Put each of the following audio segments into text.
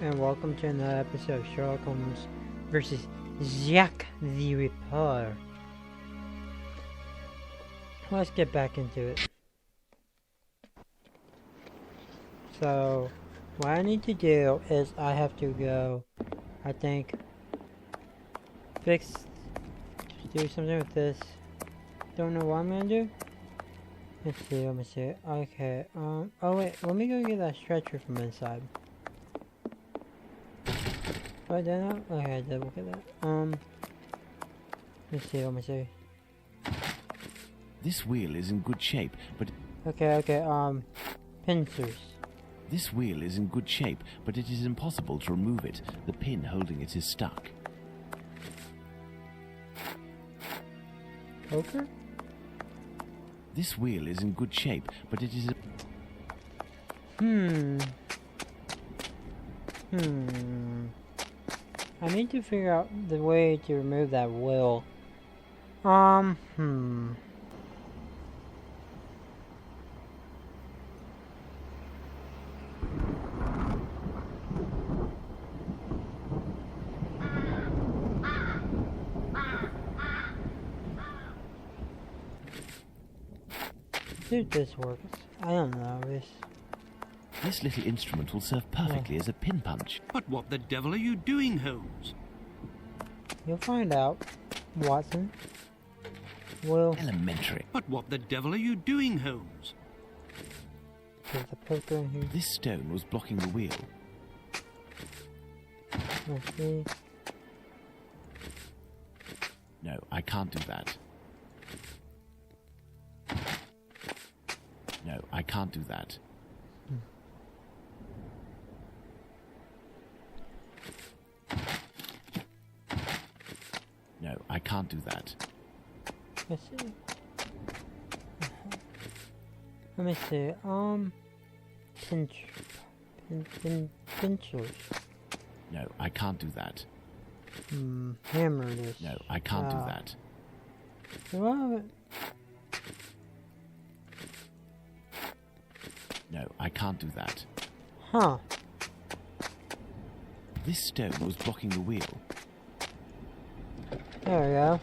and welcome to another episode of Sherlock Holmes versus Jack the Ripper. Let's get back into it. So, what I need to do is I have to go, I think, do something with this. Don't know what I'm gonna do. Let me see. Okay, oh wait, let me go get that stretcher from inside. Oh, I did not? Okay, I did look at that. Let me see. This wheel is in good shape, but... Okay, pincers. This wheel is in good shape, but it is impossible to remove it. The pin holding it is stuck. Poker? This wheel is in good shape, but it is... I need to figure out the way to remove that wheel. Dude, this works. I don't know this. This little instrument will serve perfectly as a pin punch. But what the devil are you doing, Holmes? You'll find out, Watson. Well, Elementary. But what the devil are you doing, Holmes? there's a poker in here. This stone was blocking the wheel. Let's see. No, I can't do that. No, I can't do that. No, I can't do that. Let's see. Let me see. Pinchers. No, I can't do that. Hammer this. No, I can't do that. What? No, I can't do that. Huh. This stone was blocking the wheel. There we go.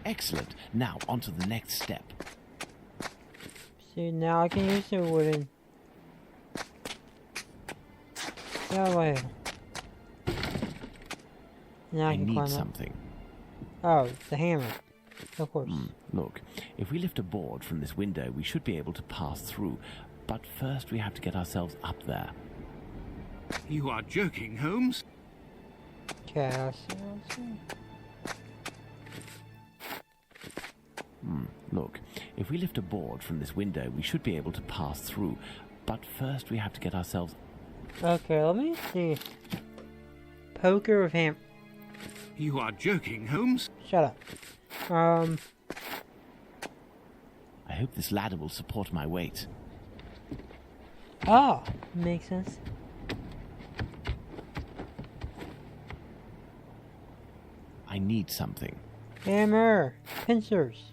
Excellent. Now, on to the next step. See, now I can use the wooden. That way. Now I can need climb something. up. Oh, the hammer. Of course. Look, if we lift a board from this window, we should be able to pass through. But first we have to get ourselves up there. You are joking, Holmes? Okay, I'll see. Look, if we lift a board from this window, we should be able to pass through. But first we have to get ourselves... Okay, let me see. Poker with hammer. You are joking, Holmes? Shut up. I hope this ladder will support my weight. Ah, makes sense. I need something. Hammer. Pincers.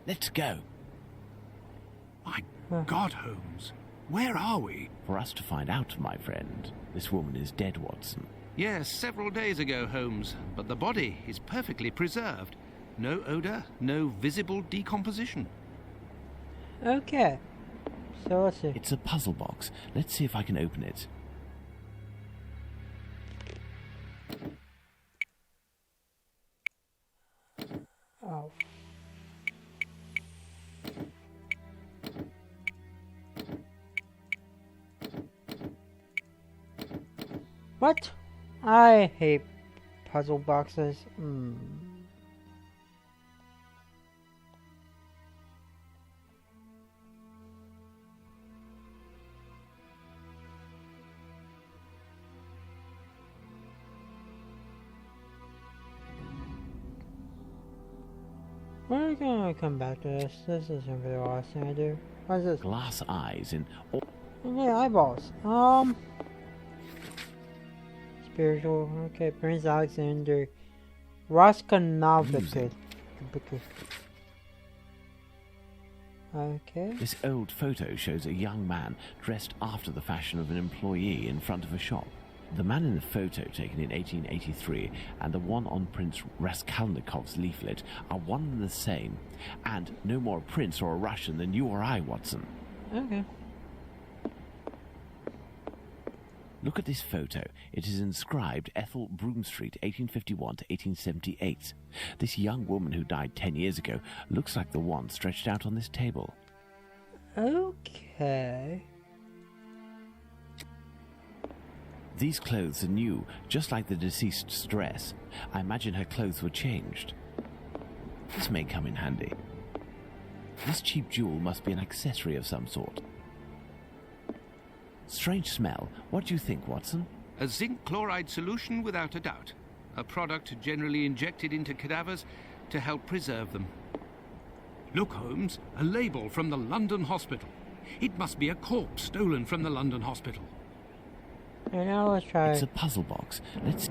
Let's go. My God, Holmes. Where are we? For us to find out, my friend. This woman is dead, Watson. Yes, several days ago, Holmes. But the body is perfectly preserved. No odour, no visible decomposition. Okay. So let's see. It's a puzzle box. Let's see if I can open it. Oh. What? I hate puzzle boxes. We're gonna come back to this. This isn't really the last thing I do. What is this? Glass eyes in... Oh, Yeah, eyeballs. Spiritual. Okay, Prince Alexander. Roskanovic. Okay. This old photo shows a young man dressed after the fashion of an employee in front of a shop. The man in the photo, taken in 1883, and the one on Prince Raskolnikov's leaflet are one and the same, and no more a prince or a Russian than you or I, Watson. Okay. Look at this photo. It is inscribed Ethel Broomstreet, 1851 to 1878. This young woman who died 10 years ago looks like the one stretched out on this table. Okay. These clothes are new, just like the deceased's dress. I imagine her clothes were changed. This may come in handy. This cheap jewel must be an accessory of some sort. Strange smell. What do you think, Watson? A zinc chloride solution without a doubt. A product generally injected into cadavers to help preserve them. Look, Holmes, a label from the London hospital. It must be a corpse stolen from the London hospital. And now let's try. It's a puzzle box. Let's...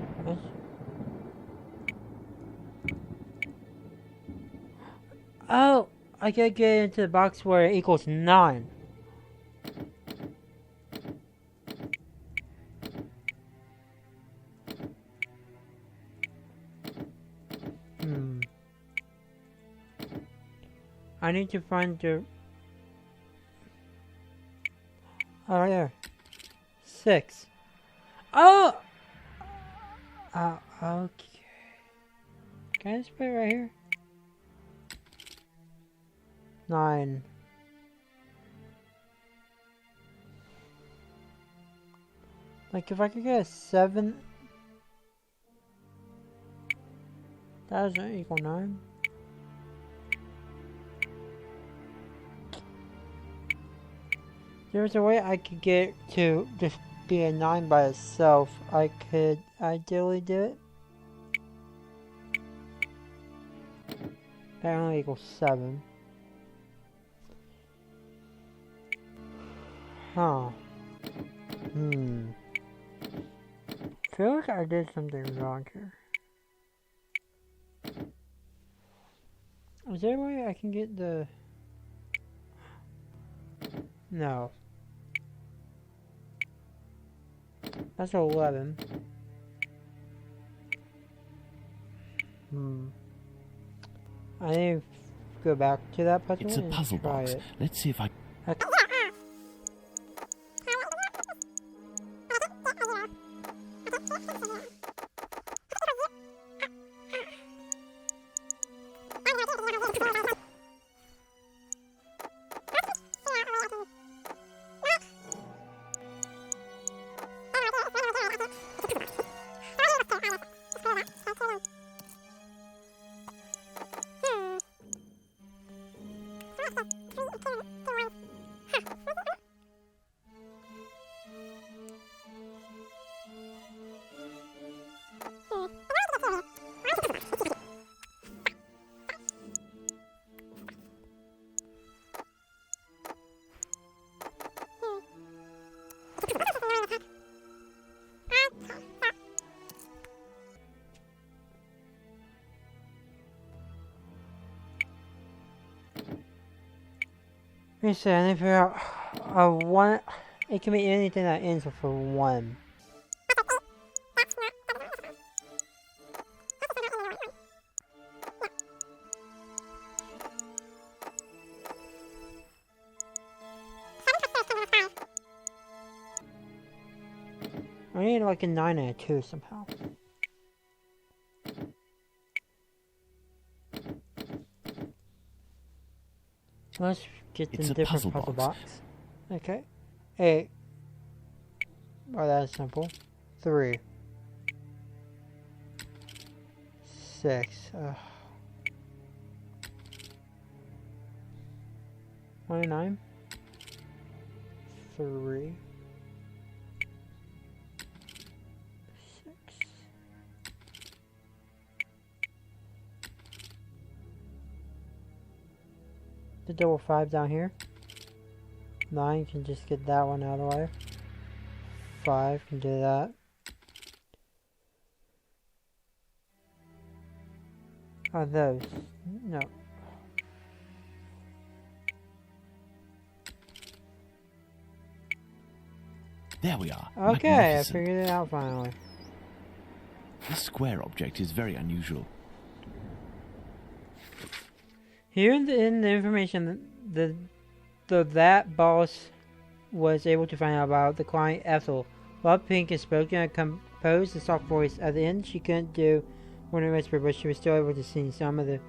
Oh! I gotta get into the box where it equals 9. I need to find the... Oh, right there. 6. Oh! Okay. Can I just put it right here? 9. Like, if I could get a 7... That doesn't equal 9. There's a way I could get to just be a 9 by itself. I could ideally do it. That only equals 7. Huh. I feel like I did something wrong here. Is there a way I can get the... No. That's 11. I need to go back to that puzzle. It's a puzzle box. It. Let's see if I... Let me see, I need to figure out one. It can be anything that ends with a 1. I need like a 9 and a 2 somehow. Let's get the different puzzle box. Okay. 8. Oh, that's simple. 3. 6. 29. 3. 6. The double 5 down here. 9 can just get that one out of the way. 5 can do that. Are those? No. There we are. Okay, I Magnificent. figured it out finally. This square object is very unusual. Here in the information, that boss was able to find out about the client Ethel. While Pink is spoken and composed a soft voice, at the end she couldn't do more than whisper, but she was still able to sing some of the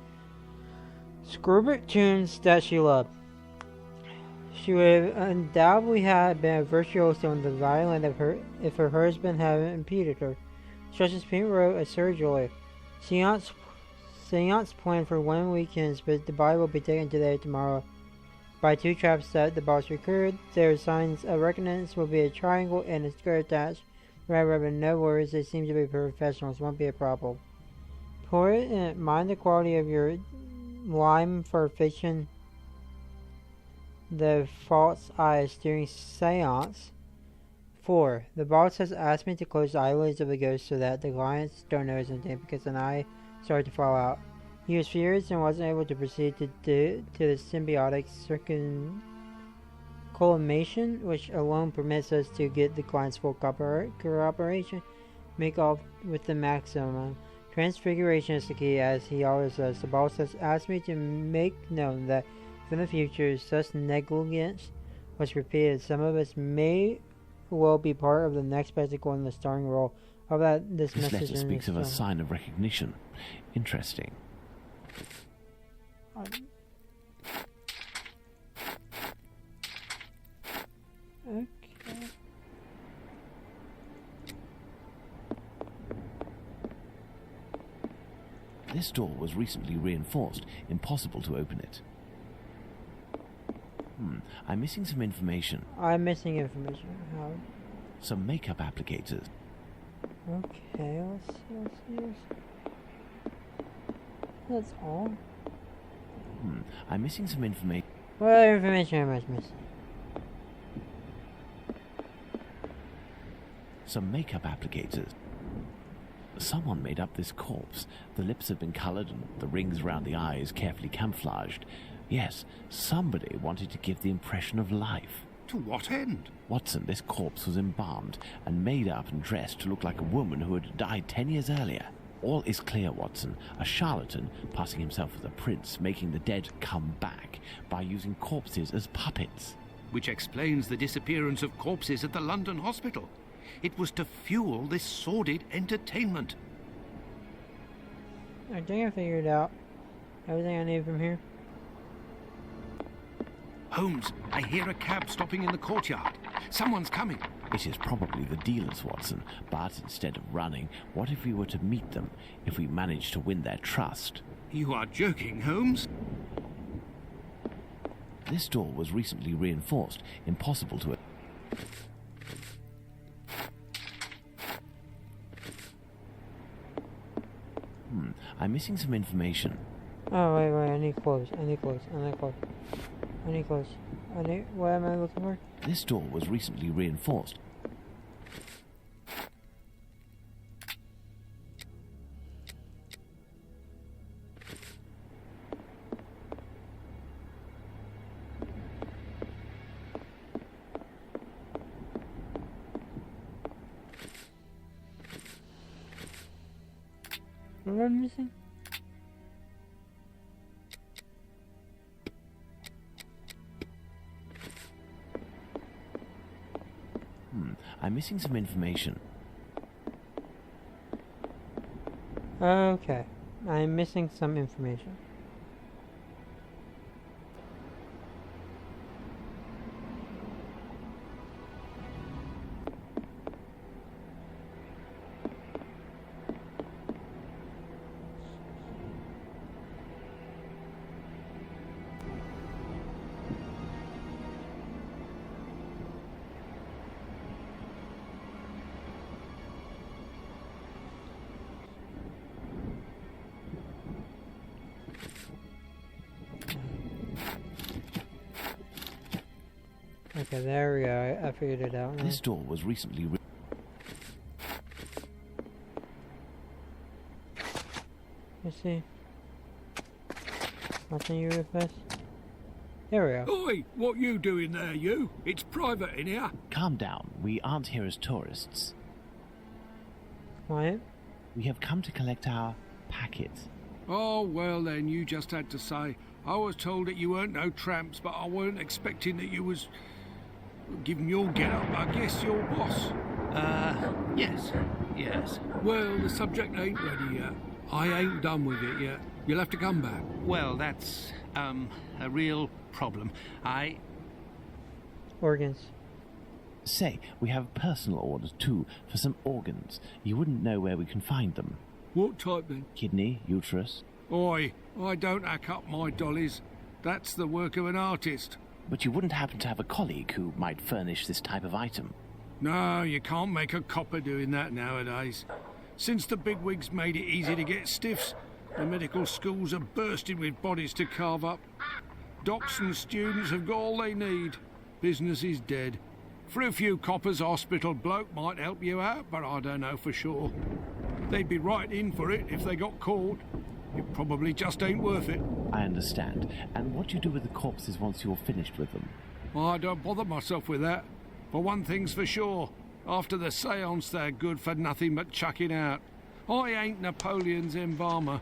Screwbrick tunes that she loved. She would undoubtedly have been a virtuoso on the violin if her husband hadn't impeded her. Just as Pink wrote a surgery. Seance planned for 1 weekend, but the body will be taken today or tomorrow by 2 traps that the boss recurred. Their signs of recognition will be a triangle and a square attached. Rather than no worries, they seem to be professionals, won't be a problem. Pour it and mind the quality of your lime for fiction. The false eyes during seance. 4. The boss has asked me to close the eyelids of the ghost so that the clients don't notice anything because an eye started to fall out. He was furious and wasn't able to proceed to the symbiotic circumcollimation, which alone permits us to get the client's full cooperation, make off with the maximum. Transfiguration is the key, as he always does. The boss has asked me to make known that in the future, such negligence was repeated. Some of us may well be part of the next spectacle in the starring role of this This message. letter speaks of a sign of recognition. Interesting. Okay. This door was recently reinforced. Impossible to open it. I'm missing some information. I'm missing information. How? Some makeup applicators. Okay, let's see. That's all. I'm missing some information. What other information am I missing? Some makeup applicators. Someone made up this corpse. The lips have been coloured and the rings around the eyes carefully camouflaged. Yes, somebody wanted to give the impression of life. To what end? Watson, this corpse was embalmed and made up and dressed to look like a woman who had died 10 years earlier. All is clear, Watson. A charlatan passing himself as a prince, making the dead come back by using corpses as puppets. Which explains the disappearance of corpses at the London hospital. It was to fuel this sordid entertainment. I think I figured out everything I need from here. Holmes, I hear a cab stopping in the courtyard. Someone's coming. It is probably the dealers, Watson, but instead of running, what if we were to meet them, if we managed to win their trust? You are joking, Holmes? This door was recently reinforced. Impossible to... I'm missing some information. Oh, wait, I need clothes. What am I looking for? This door was recently reinforced. What am I missing? I'm missing some information. Okay, I'm missing some information. Okay, there we go. I figured it out now. This door was recently... Let's see. Nothing you request? There we go. Oi, what you doing there, you? It's private in here. Calm down. We aren't here as tourists. Quiet. We have come to collect our packets. Oh, well then, you just had to say. I was told that you weren't no tramps, but I weren't expecting that you was... Given your get-up, I guess your boss. Yes. Well, the subject ain't ready yet. I ain't done with it yet. You'll have to come back. Well, that's, a real problem. Organs. Say, we have personal orders too for some organs. You wouldn't know where we can find them. What type then? Kidney, uterus. Oi, I don't hack up my dollies. That's the work of an artist. But you wouldn't happen to have a colleague who might furnish this type of item? No, you can't make a copper doing that nowadays. Since the bigwigs made it easy to get stiffs, the medical schools are bursting with bodies to carve up. Docs and students have got all they need. Business is dead. For a few coppers, hospital bloke might help you out, but I don't know for sure. They'd be right in for it if they got caught. It probably just ain't worth it. I understand. And what do you do with the corpses once you're finished with them? I don't bother myself with that. For one thing's for sure, after the séance they're good for nothing but chucking out. I ain't Napoleon's embalmer.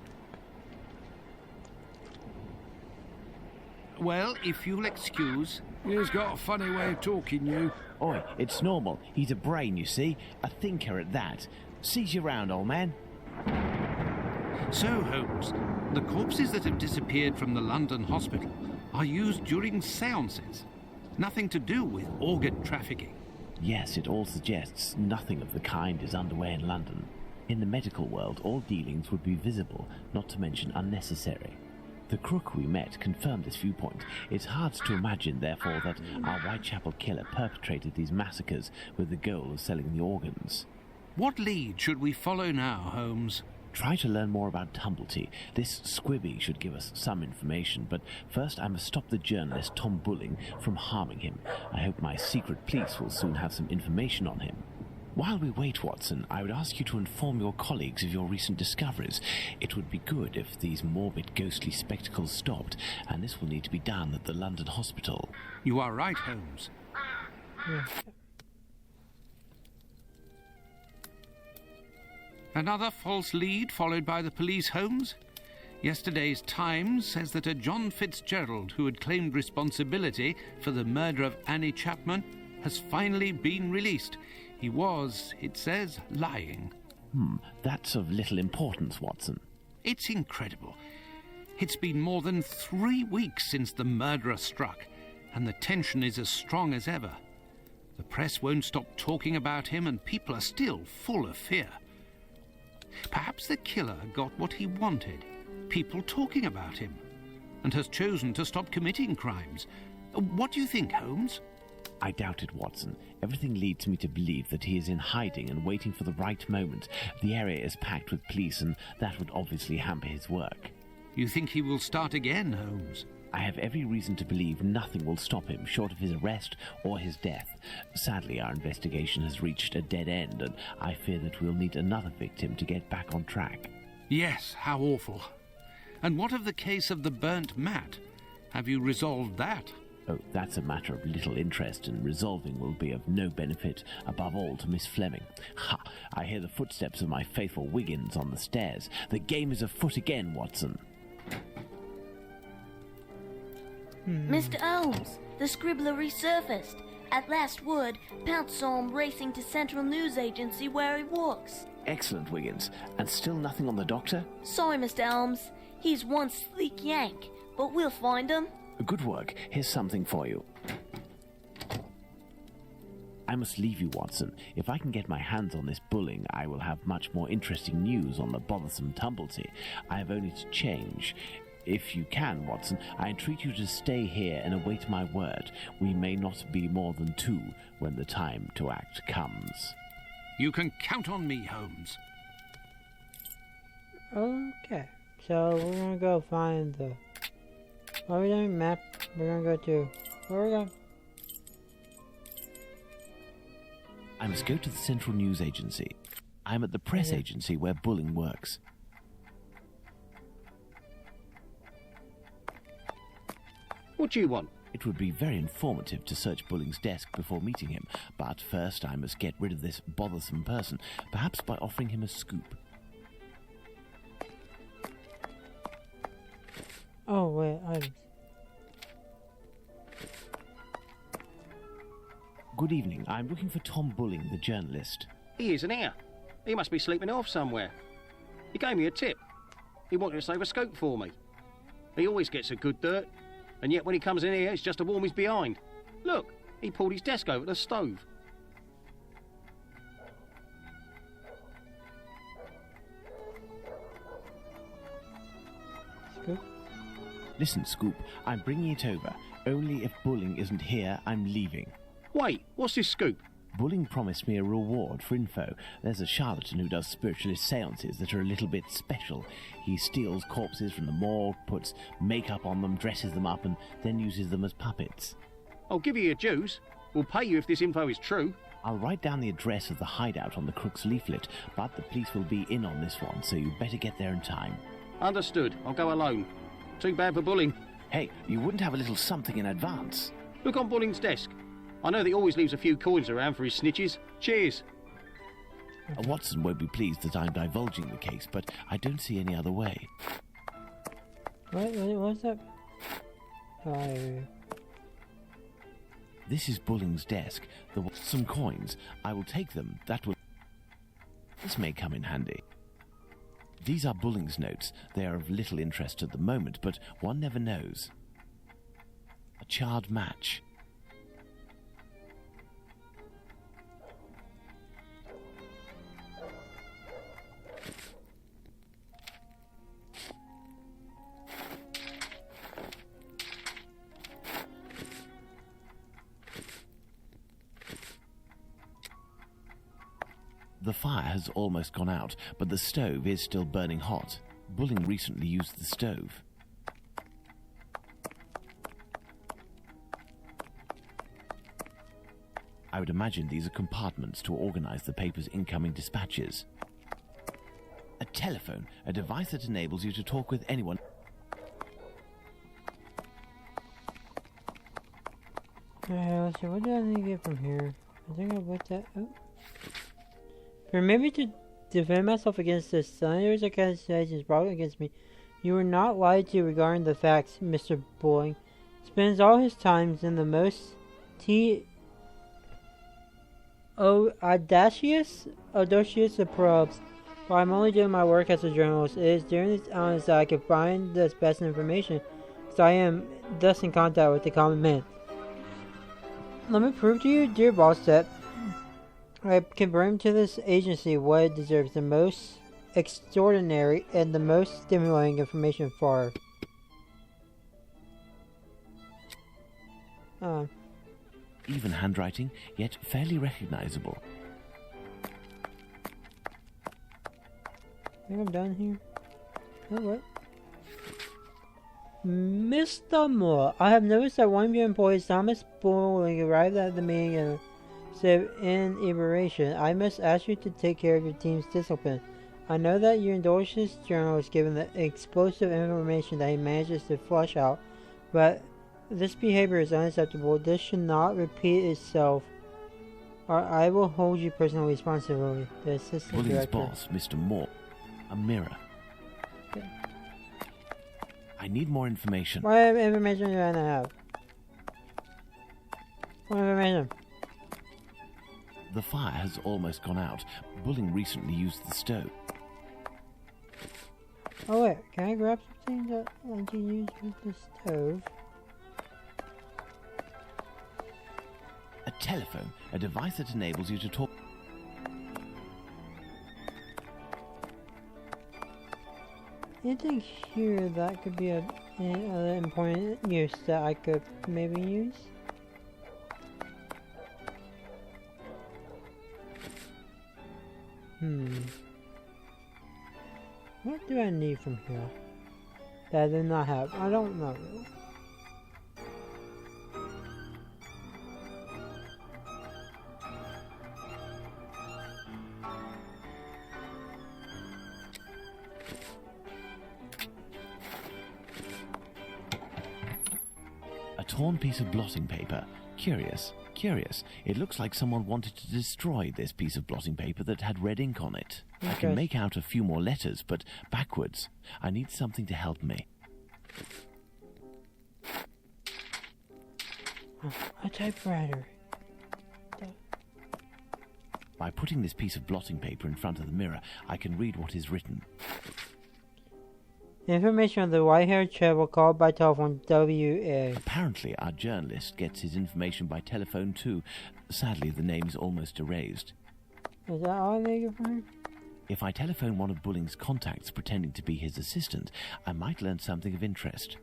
Well, if you'll excuse... He's got a funny way of talking, you. Oi, it's normal. He's a brain, you see. A thinker at that. Seize you round, old man. So, Holmes, the corpses that have disappeared from the London hospital are used during séances. Nothing to do with organ trafficking. Yes, it all suggests nothing of the kind is underway in London. In the medical world, all dealings would be visible, not to mention unnecessary. The crook we met confirmed this viewpoint. It's hard to imagine, therefore, that our Whitechapel killer perpetrated these massacres with the goal of selling the organs. What lead should we follow now, Holmes? Try to learn more about Tumblety. This squibby should give us some information, but first I must stop the journalist Tom Bulling from harming him. I hope my secret police will soon have some information on him. While we wait, Watson, I would ask you to inform your colleagues of your recent discoveries. It would be good if these morbid, ghostly spectacles stopped, and this will need to be done at the London hospital. You are right, Holmes. Yeah. Another false lead followed by the police, Holmes? Yesterday's Times says that a John Fitzgerald, who had claimed responsibility for the murder of Annie Chapman, has finally been released. He was, it says, lying. That's of little importance, Watson. It's incredible. It's been more than 3 weeks since the murderer struck, and the tension is as strong as ever. The press won't stop talking about him, and people are still full of fear. Perhaps the killer got what he wanted, people talking about him, and has chosen to stop committing crimes. What do you think, Holmes? I doubt it, Watson. Everything leads me to believe that he is in hiding and waiting for the right moment. The area is packed with police, and that would obviously hamper his work. You think he will start again, Holmes? I have every reason to believe nothing will stop him short of his arrest or his death. Sadly, our investigation has reached a dead end, and I fear that we'll need another victim to get back on track. Yes, how awful. And what of the case of the burnt mat? Have you resolved that? Oh, that's a matter of little interest, and resolving will be of no benefit, above all to Miss Fleming. Ha! I hear the footsteps of my faithful Wiggins on the stairs. The game is afoot again, Watson. Mr. Holmes, the scribbler resurfaced. At last word, Pounce saw him racing to Central News Agency where he works. Excellent, Wiggins. And still nothing on the doctor? Sorry, Mr. Holmes. He's one sleek yank, but we'll find him. Good work. Here's something for you. I must leave you, Watson. If I can get my hands on this Bulling, I will have much more interesting news on the bothersome Tumblety. I have only to change. If you can, Watson, I entreat you to stay here and await my word. We may not be more than two when the time to act comes. You can count on me, Holmes. Okay, so we're gonna go find the... What are we doing? Map. We're gonna go to... Where are we going? I must go to the Central News Agency. I'm at the press agency where Bulling works. What do you want? It would be very informative to search Bulling's desk before meeting him, but first I must get rid of this bothersome person, perhaps by offering him a scoop. Oh, wait, items. Good evening. I'm looking for Tom Bulling, the journalist. He isn't here. He must be sleeping off somewhere. He gave me a tip. He wanted to save a scope for me. He always gets a good dirt, and yet when he comes in here, it's just to warm his behind. Look, he pulled his desk over the stove. Scoop. Listen, Scoop, I'm bringing it over. Only if Bulling isn't here, I'm leaving. Wait, what's this scoop? Bulling promised me a reward for info. There's a charlatan who does spiritualist seances that are a little bit special. He steals corpses from the morgue, puts makeup on them, dresses them up, and then uses them as puppets. I'll give you your dues. We'll pay you if this info is true. I'll write down the address of the hideout on the crook's leaflet, but the police will be in on this one, so you better get there in time. Understood. I'll go alone. Too bad for Bulling. Hey, you wouldn't have a little something in advance? Look on Bulling's desk. I know that he always leaves a few coins around for his snitches. Cheers. Watson won't be pleased that I'm divulging the case, but I don't see any other way. What's that? Fire. This is Bulling's desk. There were some coins. I will take them. This may come in handy. These are Bulling's notes. They are of little interest at the moment, but one never knows. A charred match. The fire has almost gone out, but the stove is still burning hot. Bulling recently used the stove. I would imagine these are compartments to organize the paper's incoming dispatches. A telephone, a device that enables you to talk with anyone. Alright, let's see, what do I need to get from here? I think I put that. Oh. For maybe to defend myself against the slanderous accusations brought against me, you were not lied to regarding the facts. Mr. Bulling spends all his time in the most audacious of probes. While I'm only doing my work as a journalist, it is during these hours that I can find the best information, because I am thus in contact with the common man. Let me prove to you, dear boss, that I can bring to this agency what it deserves, the most extraordinary and the most stimulating information far. Even handwriting, yet fairly recognizable. I think I'm done here. Oh, what? Mr. Moore, I have noticed that one of your employees, Thomas Bulling, arrived at the meeting and said in inebriation. I must ask you to take care of your team's discipline. I know that you indulge this journalist given the explosive information that he manages to flush out, but this behavior is unacceptable. This should not repeat itself, or I will hold you personally responsible. The assistant Bulling's director. boss, Mr. Moore. A mirror. Okay. I need more information. What information do I not have? What information? The fire has almost gone out. Bulling recently used the stove. Oh wait, can I grab something that I can use with the stove? A telephone, a device that enables you to talk. Anything here that could be an important use that I could maybe use? What do I need from here that I do not have? I don't know. A torn piece of blotting paper. Curious. It looks like someone wanted to destroy this piece of blotting paper that had red ink on it. I can make out a few more letters, but backwards. I need something to help me. A typewriter. By putting this piece of blotting paper in front of the mirror, I can read what is written. Information on the white-haired chap called by telephone W.A. Apparently, our journalist gets his information by telephone too. Sadly, the name is almost erased. Is that all they get from him? If I telephone one of Bulling's contacts pretending to be his assistant, I might learn something of interest.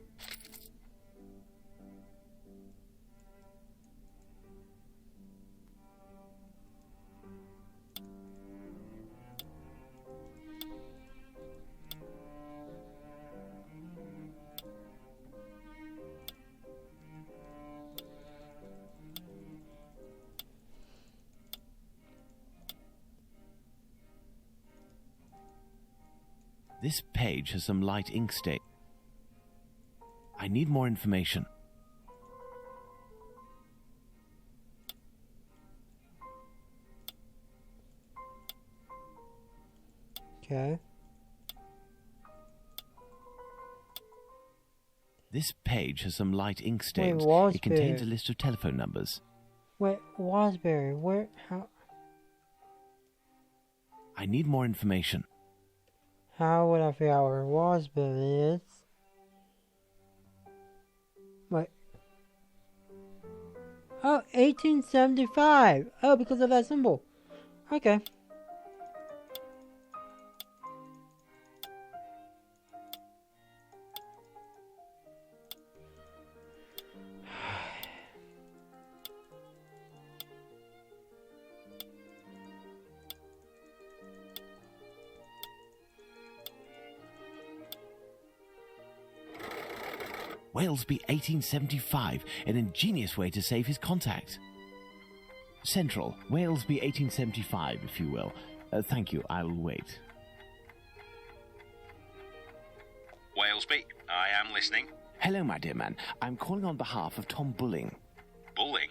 This page has some light ink stain. I need more information. Okay. This page has some light ink stains. Wait, it contains a list of telephone numbers. Wait, Wasbury, where, how? I need more information. How would I figure out where Wasbury is? Wait. Oh, 1875. Oh, because of that symbol. Okay. Walesby 1875, an ingenious way to save his contact. Central, Walesby 1875, if you will. Thank you, I will wait. Walesby, I am listening. Hello, my dear man. I'm calling on behalf of Tom Bulling. Bulling?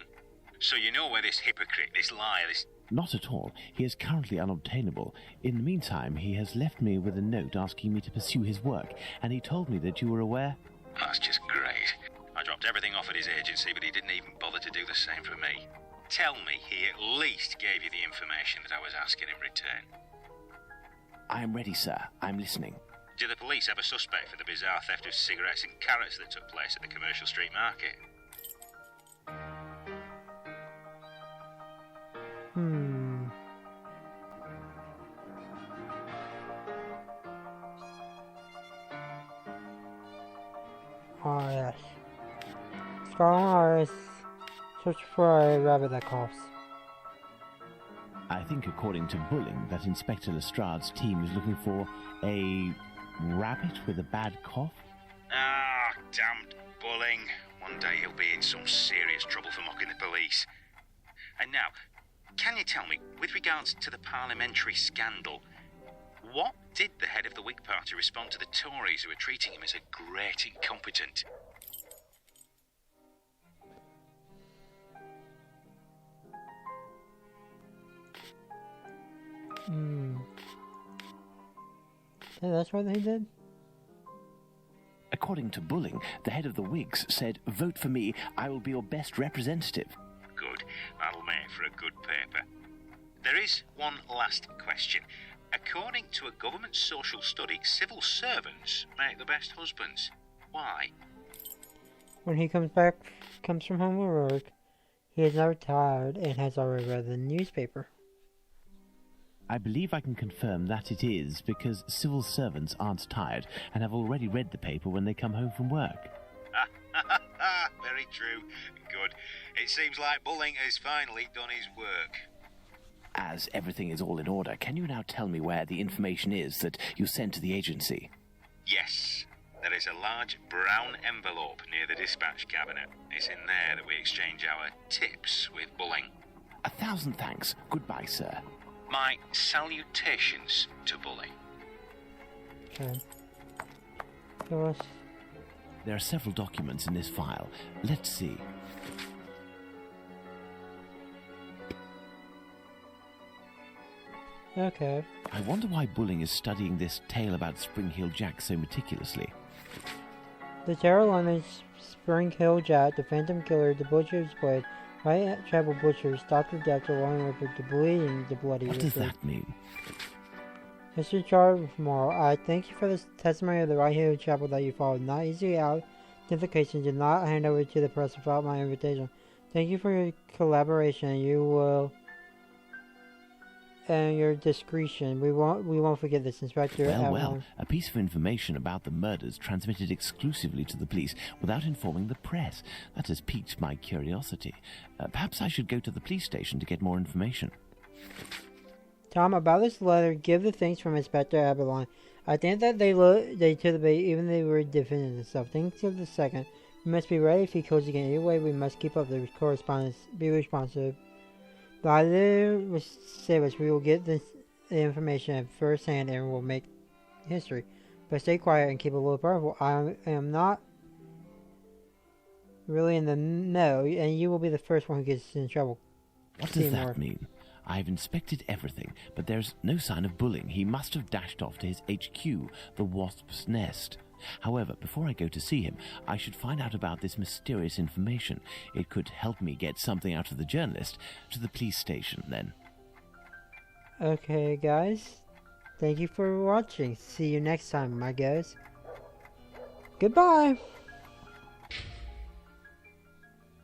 So you know where this hypocrite, this liar, this... Not at all. He is currently unobtainable. In the meantime, he has left me with a note asking me to pursue his work, and he told me that you were aware... That's just great. I dropped everything off at his agency, but he didn't even bother to do the same for me. Tell me he at least gave you the information that I was asking in return. I am ready, sir. I'm listening. Do the police have a suspect for the bizarre theft of cigarettes and carrots that took place at the Commercial Street Market? Oh, yes. Scotland Iris. Search for a rabbit that coughs. I think, according to Bulling, that Inspector Lestrade's team is looking for a rabbit with a bad cough. Ah, damned Bulling. One day he'll be in some serious trouble for mocking the police. And now, can you tell me, with regards to the parliamentary scandal, what did the head of the Whig Party respond to the Tories who were treating him as a great incompetent? Yeah, that's what they did? According to Bulling, the head of the Whigs said, "Vote for me, I will be your best representative." Good. That'll make for a good paper. There is one last question. According to a government social study, civil servants make the best husbands. Why? When he comes from home from work, he is never tired and has already read the newspaper. I believe I can confirm that it is because civil servants aren't tired and have already read the paper when they come home from work. Very true. Good. It seems like Bulling has finally done his work. As everything is all in order, can you now tell me where the information is that you sent to the agency? Yes. There is a large brown envelope near the dispatch cabinet. It's in there that we exchange our tips with Bulling. 1,000 thanks. Goodbye, sir. My salutations to Bulling. Okay. So There are several documents in this file. Let's see. Okay. I wonder why Bulling is studying this tale about Spring Hill Jack so meticulously. The Carolina Spring Hill Jack, the Phantom Killer, the Butcher's Blade, Right Travel Butcher, Dr. Death, the Long River, the Bleeding, the Bloody What does that mean? Mr. Charmore, I thank you for this testimony of the right hand chapel that you followed. Not easy identification, did not hand over to the press without my invitation. Thank you for your collaboration. You will and your discretion. We won't forget this, Inspector. Well, a piece of information about the murders transmitted exclusively to the police without informing the press. That has piqued my curiosity. Perhaps I should go to the police station to get more information. Tom, about this letter, give the thanks from Inspector Abalon. I think that they took the bait, even they were defending themselves. Thanks of the second. We must be ready if he calls again. Either way, we must keep up the correspondence. Be responsive. By the service, we will get the information at first hand and will make history. But stay quiet and keep a little powerful. I am not really in the know, and you will be the first one who gets in trouble. What does that mean? I've inspected everything, but there's no sign of Bulling. He must have dashed off to his HQ, the Wasp's Nest. However, before I go to see him, I should find out about this mysterious information. It could help me get something out of the journalist. To the police station, then. Okay, guys. Thank you for watching. See you next time, my guys. Goodbye!